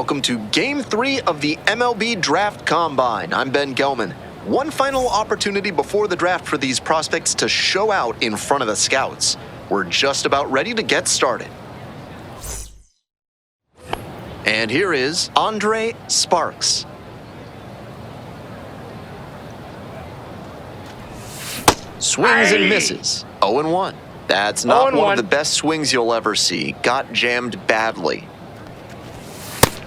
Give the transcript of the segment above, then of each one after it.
Welcome to Game 3 of the MLB Draft Combine. I'm Ben Gelman. One final opportunity before the draft for these prospects to show out in front of the scouts. We're just about ready to get started. And here is Andre Sparks. Swings and misses. 0-1. That's not one of the best swings you'll ever see. Got jammed badly.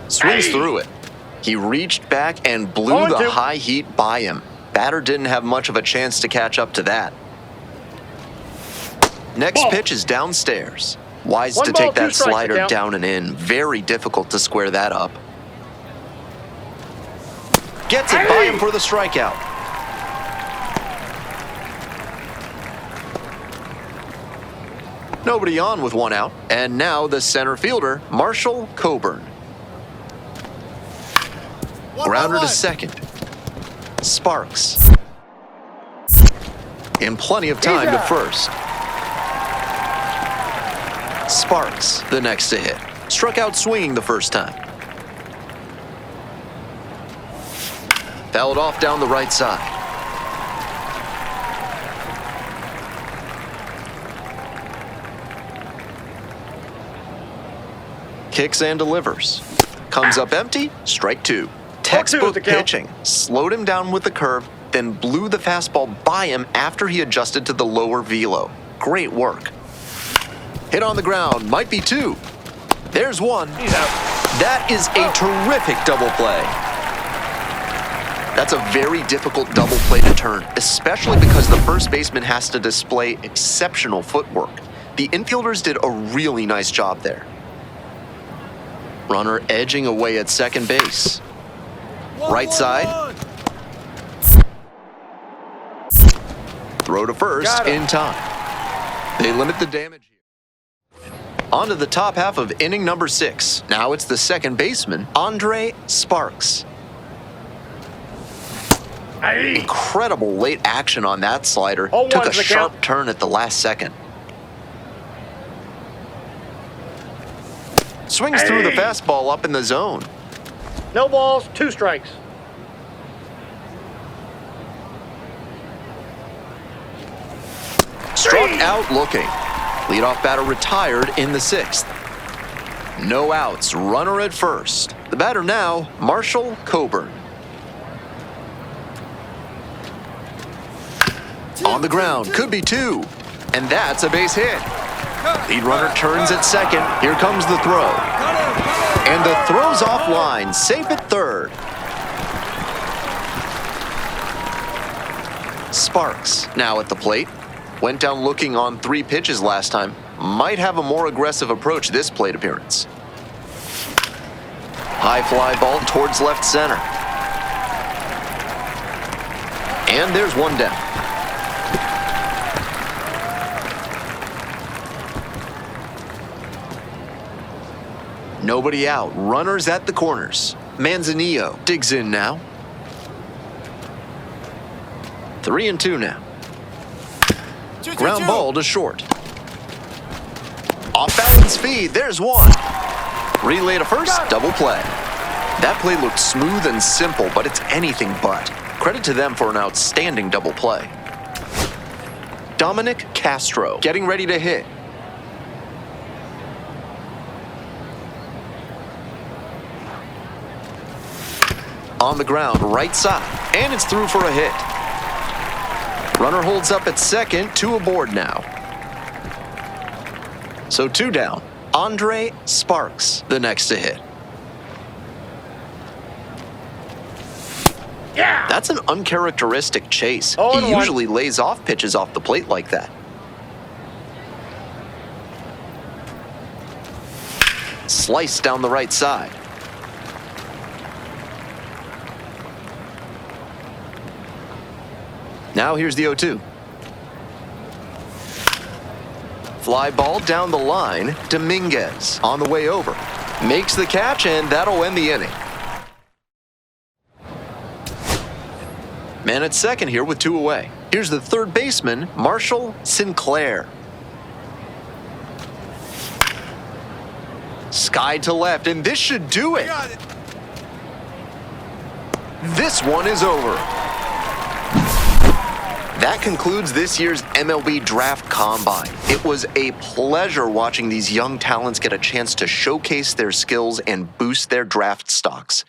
Swings through it. He reached back and blew the high heat by him. Batter didn't have much of a chance to catch up to that. Next pitch is downstairs. Wise to take that slider down and in. Very difficult to square that up. Gets it by him for the strikeout. Nobody on with one out. And now the center fielder, Marshall Coburn. Grounder to second. Sparks. In plenty of time to first. Sparks, the next to hit. Struck out swinging the first time. Fouled off down the right side. Kicks and delivers. Comes up empty, strike two. Textbook pitching. Slowed him down with the curve, then blew the fastball by him after he adjusted to the lower velo. Great work. Hit on the ground, might be two. There's one. He's out. That is a terrific double play. That's a very difficult double play to turn, especially because the first baseman has to display exceptional footwork. The infielders did a really nice job there. Runner edging away at second base. Right side. Throw to first in time. They limit the damage here. On to the top half of inning number 6. Now it's the second baseman, Andre Sparks. Incredible late action on that slider. Took a sharp turn at the last second. Swings through the fastball up in the zone. No balls, 2 strikes. Struck out looking. Leadoff batter retired in the 6th. No outs, runner at first. The batter now, Marshall Coburn. On the ground, could be 2. And that's a base hit. Lead runner turns at second. Here comes the throw. And the throw's offline, safe at third. Sparks now at the plate. Went down looking on 3 pitches last time. Might have a more aggressive approach this plate appearance. High fly ball towards left center. And there's one down. Nobody out. Runners at the corners. Manzanillo digs in now. 3-2 now. Ground ball to short. Off balance feed. There's one. Relay to first. Double play. That play looked smooth and simple, but it's anything but. Credit to them for an outstanding double play. Dominic Castro getting ready to hit. On the ground, right side, and it's through for a hit. Runner holds up at second, 2 aboard now. So 2 down. Andre Sparks, the next to hit. Yeah! That's an uncharacteristic chase. He usually lays off pitches off the plate like that. Slice down the right side. Now here's the 0-2. Fly ball down the line. Dominguez on the way over. Makes the catch, and that'll end the inning. Man at second here with 2 away. Here's the third baseman, Marshall Sinclair. Sky to left, and this should do it. This one is over. That concludes this year's MLB Draft Combine. It was a pleasure watching these young talents get a chance to showcase their skills and boost their draft stocks.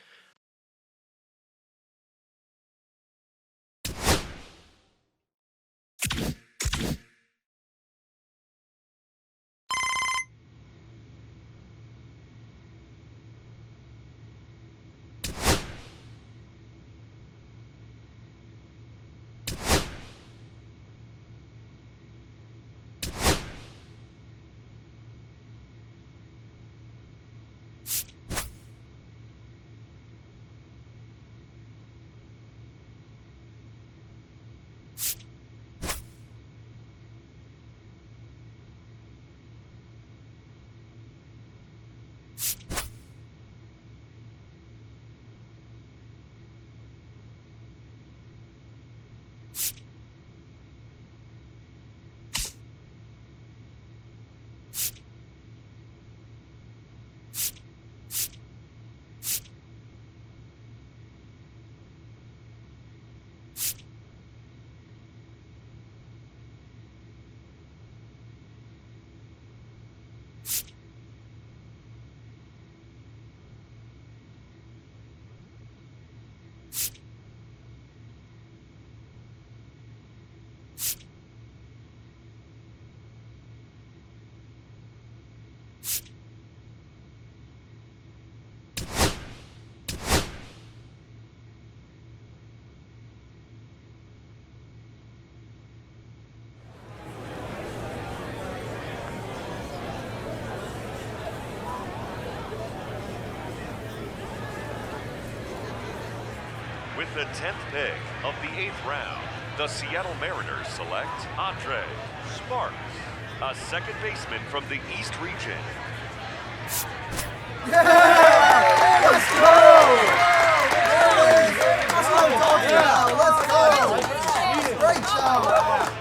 With the 10th pick of the 8th round, the Seattle Mariners select Andre Sparks, a second baseman from the East region. Yeah! Let's go! Let's go! Great job!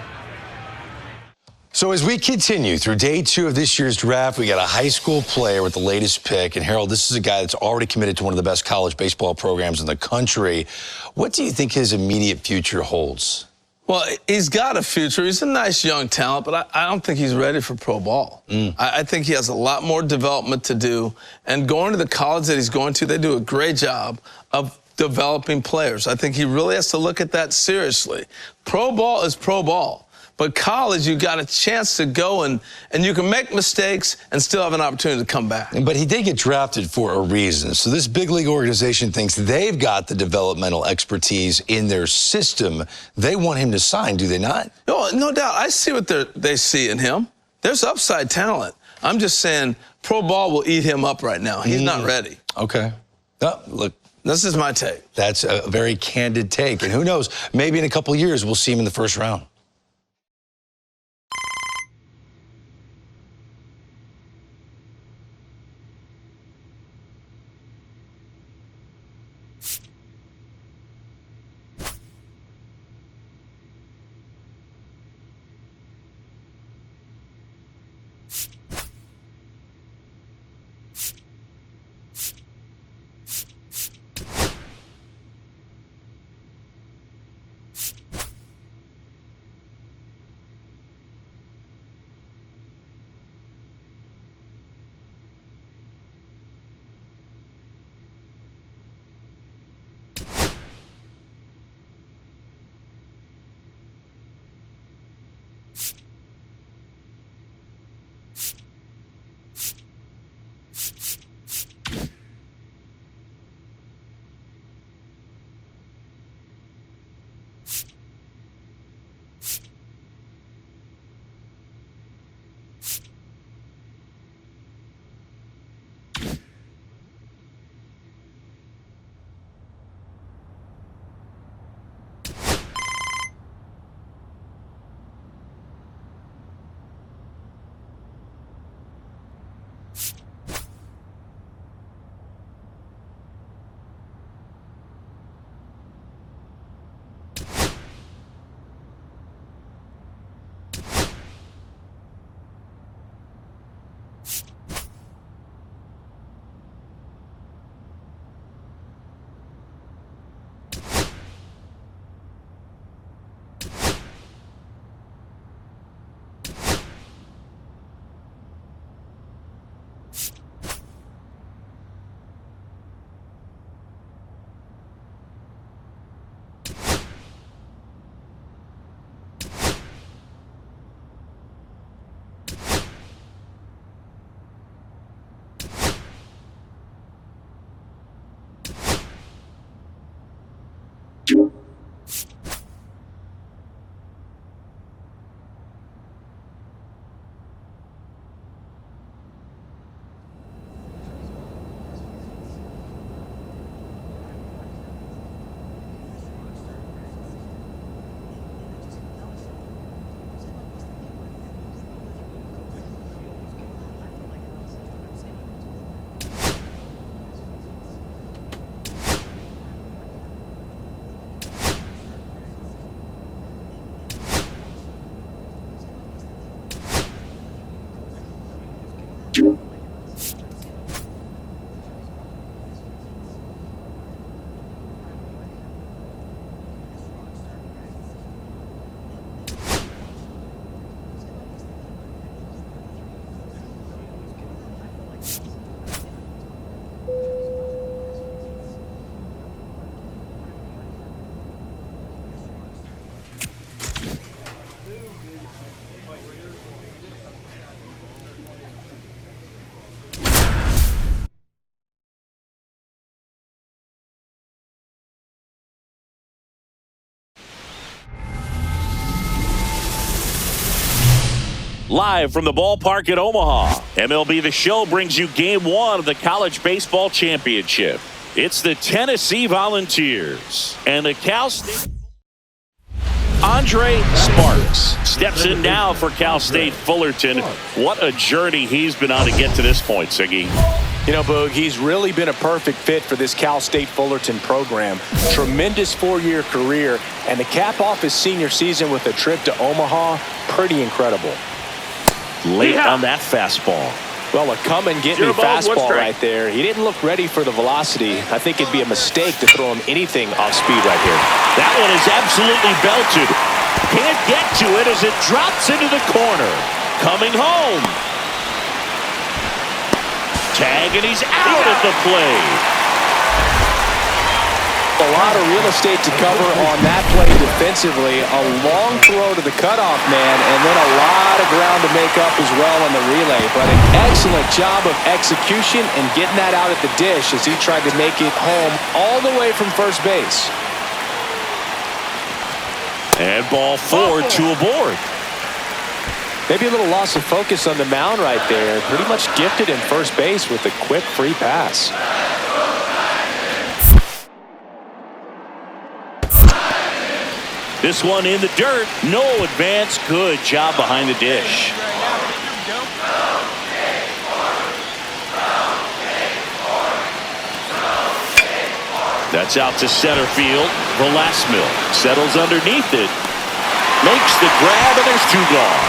So as we continue through day 2 of this year's draft, we got a high school player with the latest pick. And Harold, this is a guy that's already committed to one of the best college baseball programs in the country. What do you think his immediate future holds? Well, he's got a future. He's a nice young talent, but I don't think he's ready for pro ball. I think he has a lot more development to do. And going to the college that he's going to, they do a great job of developing players. I think he really has to look at that seriously. Pro ball is pro ball. But college, you got a chance to go and you can make mistakes and still have an opportunity to come back. But he did get drafted for a reason. So this big league organization thinks they've got the developmental expertise in their system. They want him to sign, do they not? No doubt. I see what they see in him. There's upside talent. I'm just saying pro ball will eat him up right now. He's not ready. Okay. Oh, look. This is my take. That's a very candid take. And who knows, maybe in a couple years we'll see him in the first round. Live from the ballpark at Omaha, MLB The Show brings you Game 1 of the College Baseball Championship. It's the Tennessee Volunteers and the Cal State. Andre Sparks steps in now for Cal State Fullerton. What a journey he's been on to get to this point, Siggy. You know, Boog, he's really been a perfect fit for this Cal State Fullerton program. Tremendous four-year career, and to cap off his senior season with a trip to Omaha, pretty incredible. Late on that fastball. Well, a come-and-get-me fastball right there. He didn't look ready for the velocity. I think it'd be a mistake to throw him anything off speed right here. That one is absolutely belted. Can't get to it as it drops into the corner. Coming home. Tag, and he's out at the plate. A lot of real estate to cover on that play defensively. A long throw to the cutoff man, and then a lot of ground to make up as well on the relay. But an excellent job of execution and getting that out at the dish as he tried to make it home all the way from first base. And ball 4, 2 aboard. Maybe a little loss of focus on the mound right there. Pretty much gifted in first base with a quick free pass. This one in the dirt. No advance. Good job behind the dish. That's out to center field. Velasmil settles underneath it. Makes the grab, and there's 2 gone.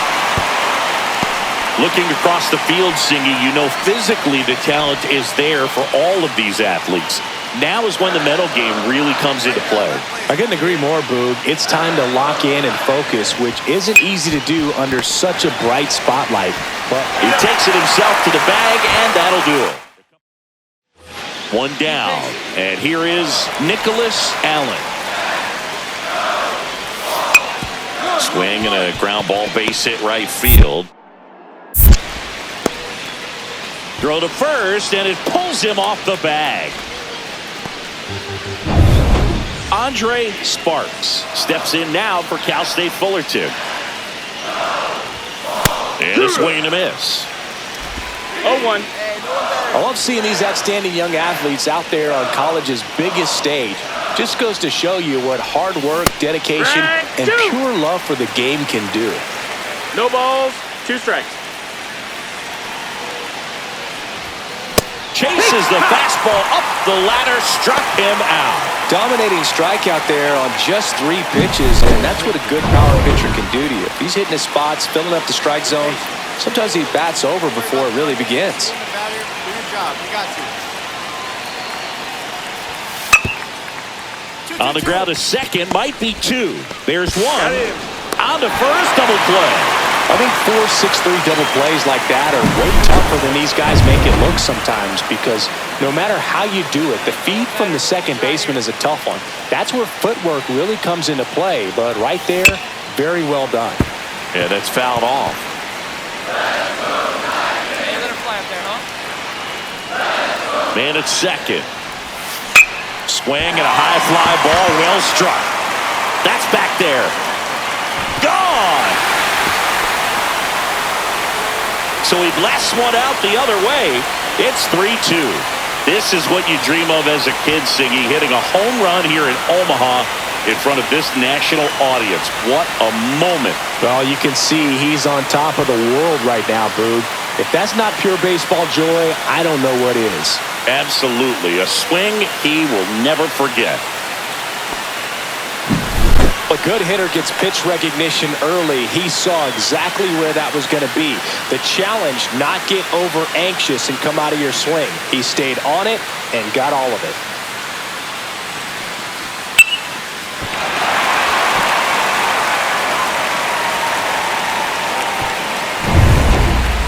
Looking across the field, Singy, you know physically the talent is there for all of these athletes. Now is when the mental game really comes into play. I couldn't agree more, Boog. It's time to lock in and focus, which isn't easy to do under such a bright spotlight. But he takes it himself to the bag, and that'll do it. 1 down, and here is Nicholas Allen. Swing and a ground ball base hit right field. Throw to first, and it pulls him off the bag. Andre Sparks steps in now for Cal State Fullerton. And a swing and a miss. 0-1. I love seeing these outstanding young athletes out there on college's biggest stage. Just goes to show you what hard work, dedication, and pure love for the game can do. No balls, 2 strikes. Chases the fastball up the ladder, struck him out. Dominating strikeout there on just 3 pitches, and that's what a good power pitcher can do to you. If he's hitting his spots, filling up the strike zone, sometimes he bats over before it really begins. On the ground, a second, might be 2. There's 1. On to first, double play. I think 4 6-3 double plays like that are way tougher than these guys make it look sometimes, because no matter how you do it, the feed from the second baseman is a tough one. That's where footwork really comes into play, but right there, very well done. Yeah, that's fouled off. Man at second. Swing and a high fly ball, well struck. That's back there. Gone! So he blasts one out the other way. It's 3-2. This is what you dream of as a kid, Siggy, hitting a home run here in Omaha in front of this national audience. What a moment. Well, you can see he's on top of the world right now, Boog. If that's not pure baseball joy, I don't know what is. Absolutely. A swing he will never forget. A good hitter gets pitch recognition early. He saw exactly where that was going to be. The challenge, not get over anxious and come out of your swing. He stayed on it and got all of it.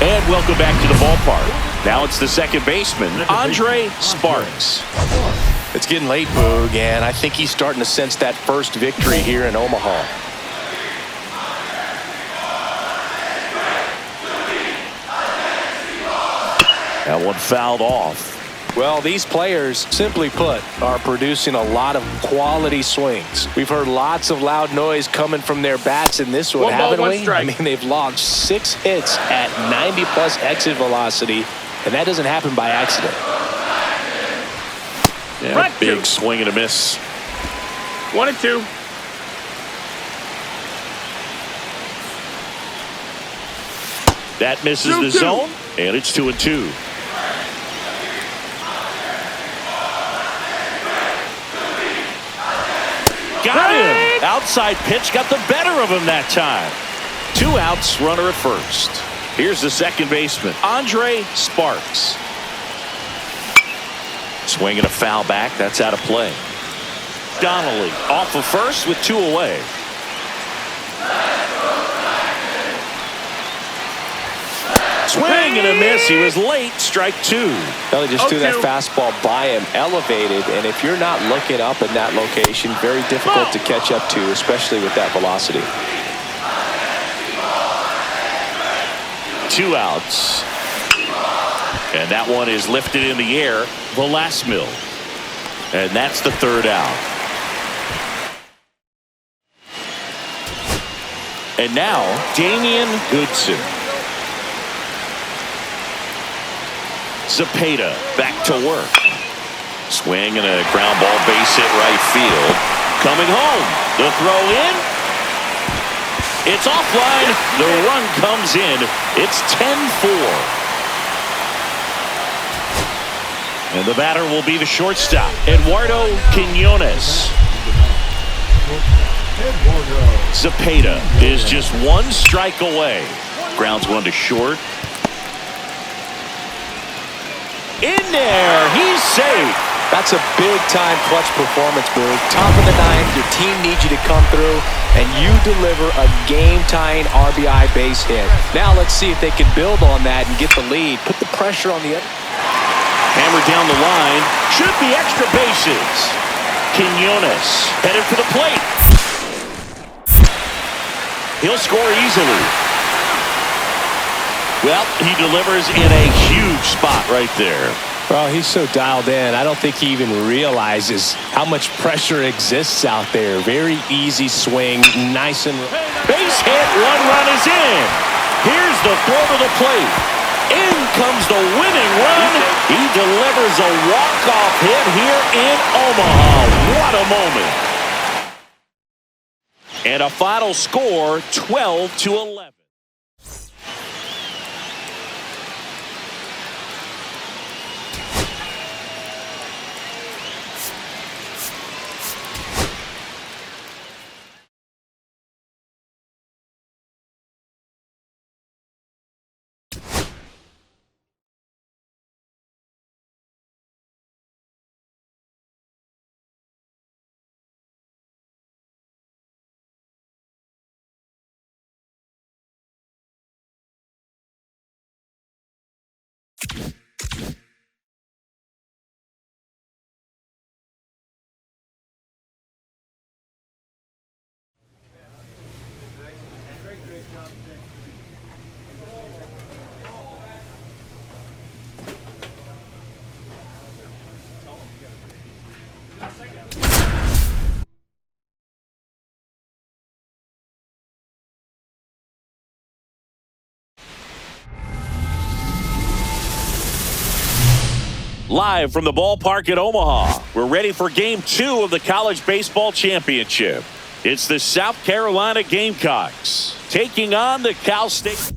And welcome back to the ballpark. Now it's the second baseman, Andre Sparks. It's getting late, Boog, and I think he's starting to sense that first victory here in Omaha. That one fouled off. Well, these players, simply put, are producing a lot of quality swings. We've heard lots of loud noise coming from their bats in this one, haven't we? I mean, they've logged 6 hits at 90-plus exit velocity, and that doesn't happen by accident. Yeah, big swing and a miss. 1-2. That misses the zone, and it's 2-2. Got him. Outside pitch got the better of him that time. 2 outs, runner at first. Here's the second baseman, Andre Sparks. Swing and a foul back. That's out of play. Donnelly off of first with 2 away. Swing and a miss. He was late. Strike 2. Well, he just threw that fastball by him, elevated, and if you're not looking up in that location, very difficult to catch up to, especially with that velocity. 2 outs. And that one is lifted in the air. Velasquez. And that's the 3rd out. And now, Damian Goodson. Zepeda back to work. Swing and a ground ball, base hit right field. Coming home. The throw in. It's offline. The run comes in. It's 10-4. And the batter will be the shortstop, Eduardo Quiñones. Zepeda is just 1 strike away. Grounds 1 to short. In there, he's safe. That's a big-time clutch performance, Boog. Top of the 9th, your team needs you to come through, and you deliver a game-tying RBI base hit. Now let's see if they can build on that and get the lead. Put the pressure on the other. Hammer down the line. Should be extra bases. Quiñones headed for the plate. He'll score easily. Well, he delivers in a huge spot right there. Well, he's so dialed in. I don't think he even realizes how much pressure exists out there. Very easy swing, nice and... Base hit, 1 run is in. Here's the throw to the plate. In comes the winning run. He delivers a walk-off hit here in Omaha. What a moment. And a final score, 12-11. Live from the ballpark at Omaha, we're ready for Game 2 of the College Baseball Championship. It's the South Carolina Gamecocks taking on the Cal State.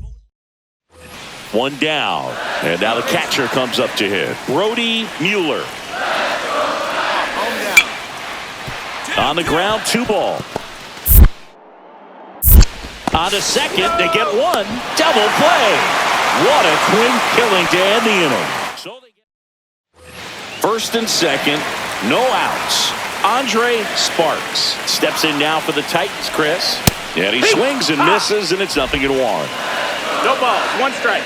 1 down, and now the catcher comes up to hit. Brody Mueller. On the ground, 2 ball. On to second, they get 1. Double play. What a quick killing to end the inning. So they get first and second, no outs. Andre Sparks steps in now for the Titans, Chris. And he swings and misses, and it's 0-1. No balls, 1 strike.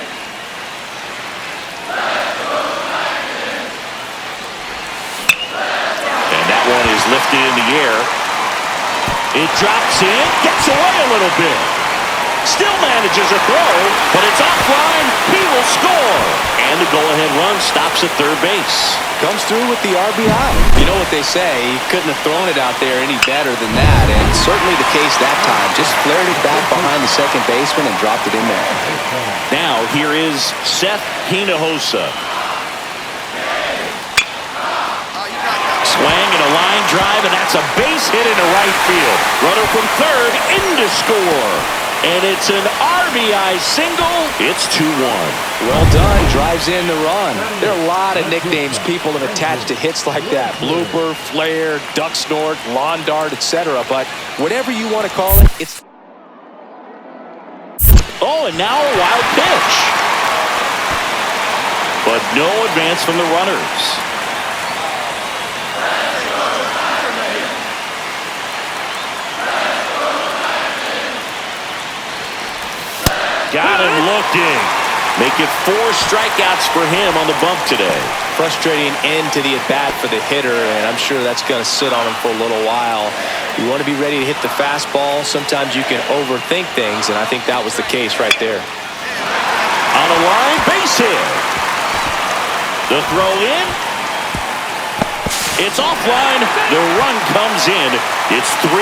And that one is lifted in the air. It drops in, gets away a little bit. Still manages a throw, but it's offline. He will score. And the go-ahead run stops at third base. Comes through with the RBI. You know what they say, he couldn't have thrown it out there any better than that, and certainly the case that time. Just flared it back behind the second baseman and dropped it in there. Now here is Seth Hinojosa. Swing and a line drive, and that's a base hit into right field. Runner from third in to score. And it's an RBI single. It's 2-1. Well done. Drives in the run. There are a lot of nicknames people have attached to hits like that. Blooper, flare, duck snort, lawn dart, etc. But whatever you want to call it, it's... Oh, and now a wild pitch. But no advance from the runners. Got him looking. Make it 4 strikeouts for him on the bump today. Frustrating end to the at-bat for the hitter, and I'm sure that's going to sit on him for a little while. You want to be ready to hit the fastball. Sometimes you can overthink things, and I think that was the case right there. On a line, base hit. The throw in. It's offline. The run comes in. It's 3-1.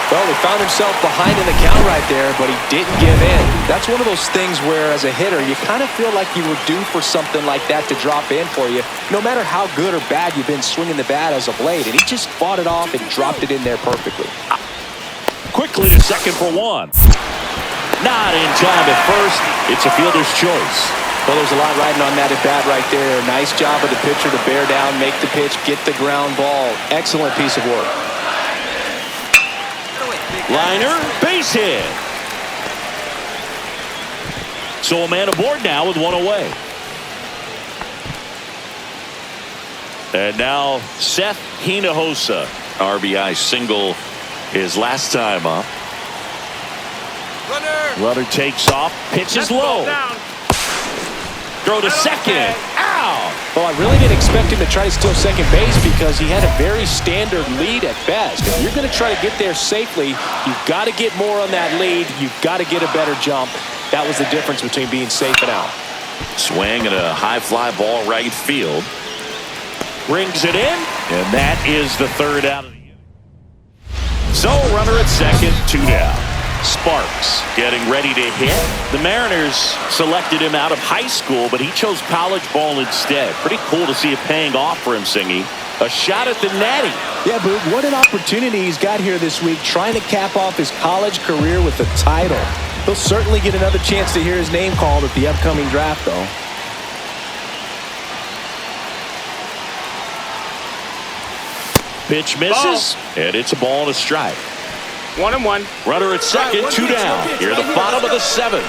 Well, he found himself behind in the count right there, but he didn't give in. That's one of those things where, as a hitter, you kind of feel like you were due for something like that to drop in for you, no matter how good or bad you've been swinging the bat as of late. And he just fought it off and dropped it in there perfectly. Quickly to second for 1. Not in time at first. It's a fielder's choice. Well, there's a lot riding on that at-bat right there. Nice job of the pitcher to bear down, make the pitch, get the ground ball. Excellent piece of work. Liner, base hit. So a man aboard now with 1 away. And now Seth Hinojosa. RBI single his last time up. Runner takes off, pitches low. Throw to second. Ow! Well, I really didn't expect him to try to steal second base because he had a very standard lead at best. If you're going to try to get there safely, you've got to get more on that lead. You've got to get a better jump. That was the difference between being safe and out. Swing and a high fly ball right field. Brings it in, and that is the third out of the inning. So runner at second, 2 down. Sparks getting ready to hit. The Mariners selected him out of high school, but he chose college ball instead. Pretty cool to see it paying off for him, Singy. A shot at the natty. Yeah, Boog, what an opportunity he's got here this week, trying to cap off his college career with a title. He'll certainly get another chance to hear his name called at the upcoming draft, though. Pitch misses, and it's a ball and a strike. 1-1. Runner at second, 2 down. Here at the bottom of the 7th.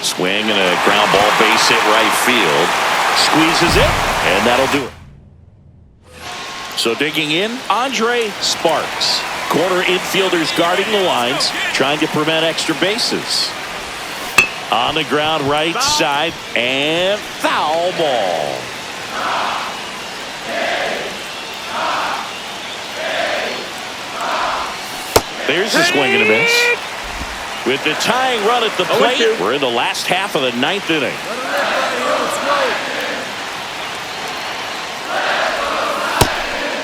Swing and a ground ball base hit right field. Squeezes it, and that'll do it. So digging in, Andre Sparks. Corner infielders guarding the lines, trying to prevent extra bases. On the ground right side, and foul ball. There's a swing and a miss. With the tying run at the plate, we're in the last half of the 9th inning.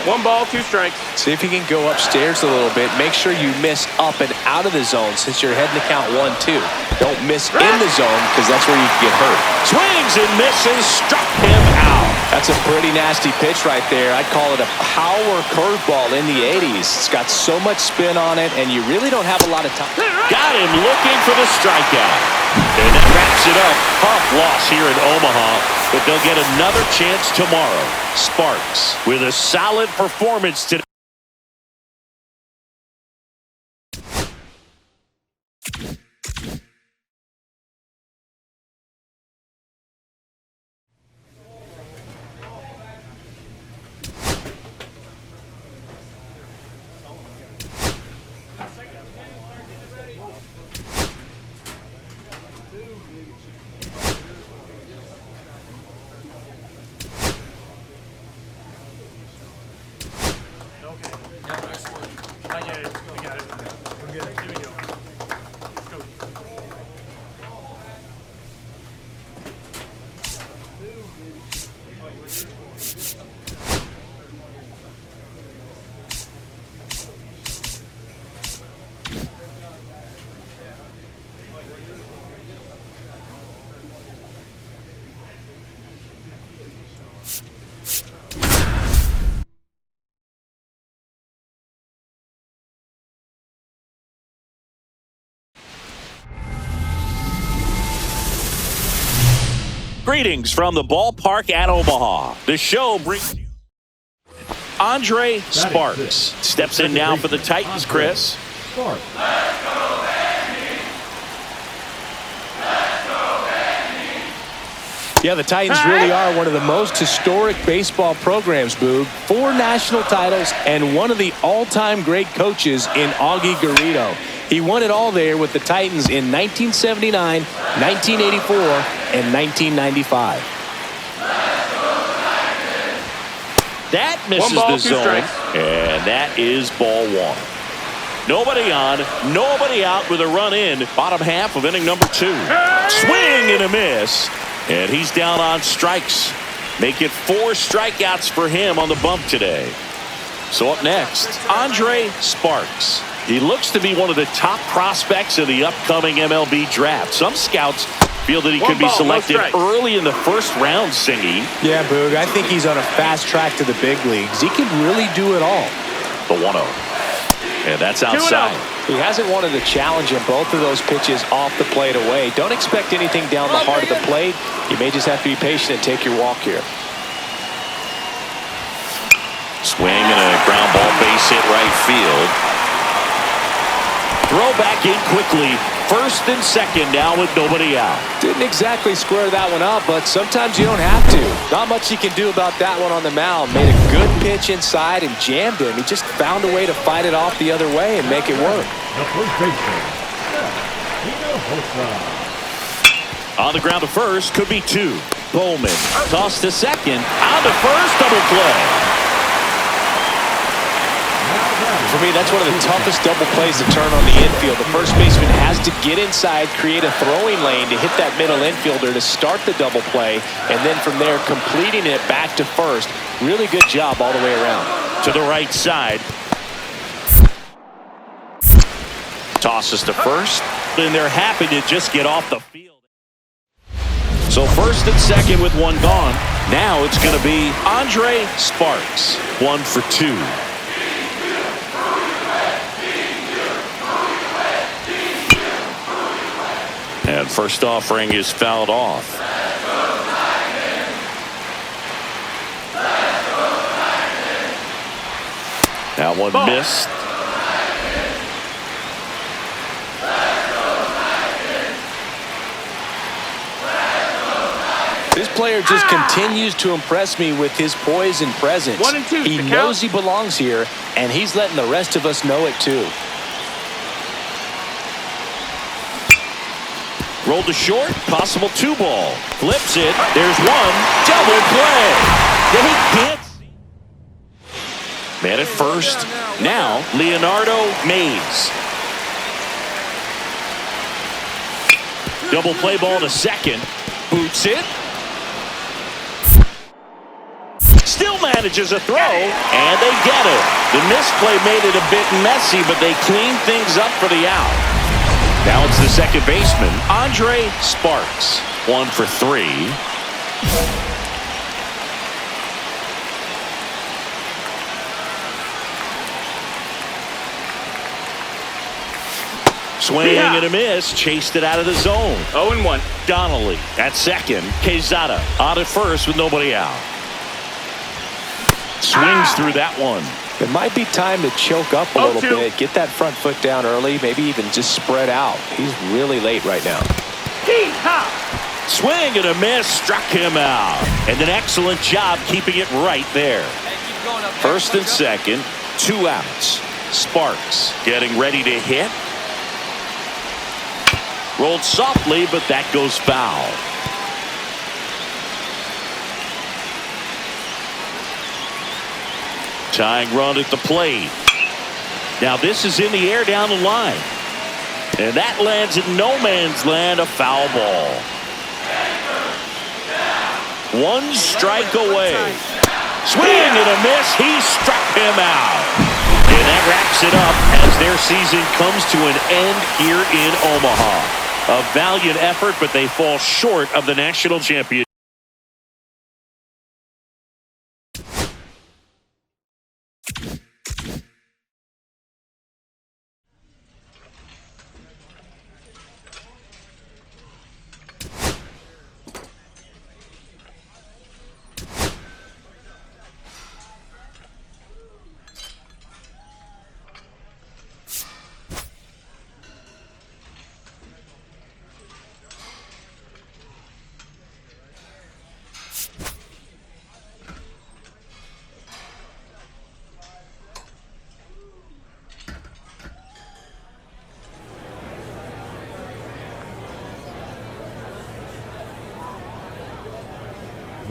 1 ball, 2 strikes. See if you can go upstairs a little bit. Make sure you miss up and out of the zone since you're heading to count 1-2. Don't miss in the zone because that's where you can get hurt. Swings and misses, struck him out. That's a pretty nasty pitch right there. I'd call it a power curveball in the 80s. It's got so much spin on it, and you really don't have a lot of time. Got him looking for the strikeout. And that wraps it up. Tough loss here in Omaha, but they'll get another chance tomorrow. Sparks with a solid performance today. Greetings from the ballpark at Omaha. The show brings you Andre Sparks. Steps in now for the Titans, Chris. Yeah, the Titans really are one of the most historic baseball programs, Boog. 4 national titles and one of the all-time great coaches in Augie Garrido. He won it all there with the Titans in 1979, 1984, and 1995. That misses the zone, and that is ball 1. Nobody on, nobody out with a run in. Bottom half of inning number 2. Swing and a miss. And he's down on strikes. Make it 4 strikeouts for him on the bump today. So up next, Andre Sparks. He looks to be one of the top prospects in the upcoming MLB draft. Some scouts feel that he could be selected early in the first round, Singy. Yeah, Boog, I think he's on a fast track to the big leagues. He can really do it all. The 1-0. And that's outside. He hasn't wanted a challenge in both of those pitches off the plate away. Don't expect anything down the heart of the plate. You may just have to be patient and take your walk here. Swing and a ground ball, base hit right field. Throw back in quickly. First and second now with nobody out. Didn't exactly square that one up, but sometimes you don't have to. Not much you can do about that one on the mound. Made a good pitch inside and jammed him. He just found a way to fight it off the other way and make it work. On the ground to first, could be 2. Bowman tossed to second. On to first, double play. For me, that's one of the toughest double plays to turn on the infield. The first baseman has to get inside, create a throwing lane to hit that middle infielder to start the double play, and then from there completing it back to first. Really good job all the way around. To the right side. Tosses to first, and they're happy to just get off the field. So first and second with 1 gone. Now it's going to be Andre Sparks. 1 for 2. And first offering is fouled off. That one missed. This player just continues to impress me with his poise and presence. 1 and 2. He knows he belongs here, and he's letting the rest of us know it too. Rolled to short, possible 2 ball. Flips it, there's 1, double play. Then he can't see. Man at first, now Leonardo Mays. Double play ball to second, boots it. Still manages a throw, and they get it. The misplay made it a bit messy, but they cleaned things up for the out. Now it's the second baseman, Andre Sparks. 1 for 3. Swing and a miss. Chased it out of the zone. 0-1. Donnelly at second. Quezada on at first with nobody out. Swings through that one. It might be time to choke up a little bit, get that front foot down early, maybe even just spread out. He's really late right now. Swing and a miss, struck him out. And an excellent job keeping it right there. First and second, 2 outs. Sparks getting ready to hit. Rolled softly, but that goes foul. Tying run at the plate. Now this is in the air down the line. And that lands in no man's land, a foul ball. One strike away. Swing and a miss. He struck him out. And that wraps it up as their season comes to an end here in Omaha. A valiant effort, but they fall short of the national championship.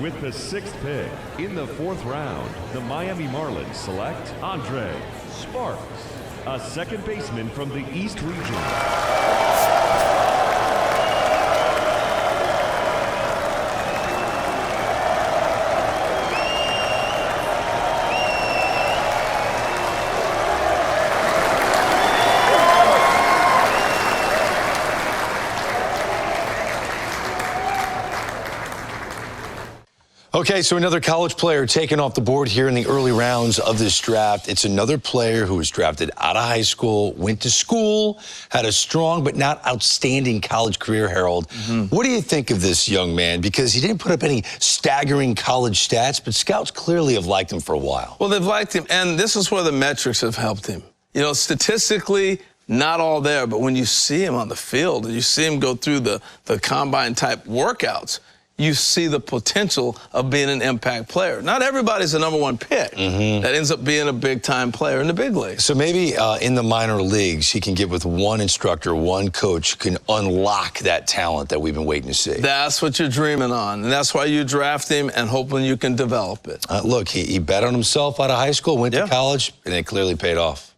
With the 6th pick in the 4th round, the Miami Marlins select Andre Sparks, a second baseman from the East Region. Okay, so another college player taken off the board here in the early rounds of this draft. It's another player who was drafted out of high school, went to school, had a strong but not outstanding college career, Harold. What do you think of this young man? Because he didn't put up any staggering college stats, but scouts clearly have liked him for a while. Well, they've liked him, and this is where the metrics have helped him. You know, statistically, not all there, but when you see him on the field and you see him go through the combine-type workouts, you see the potential of being an impact player. Not everybody's a #1 pick that ends up being a big-time player in the big leagues. So maybe in the minor leagues, he can get with one instructor, one coach who can unlock that talent that we've been waiting to see. That's what you're dreaming on, and that's why you draft him and hoping you can develop it. Look, he bet on himself out of high school, went to college, and it clearly paid off.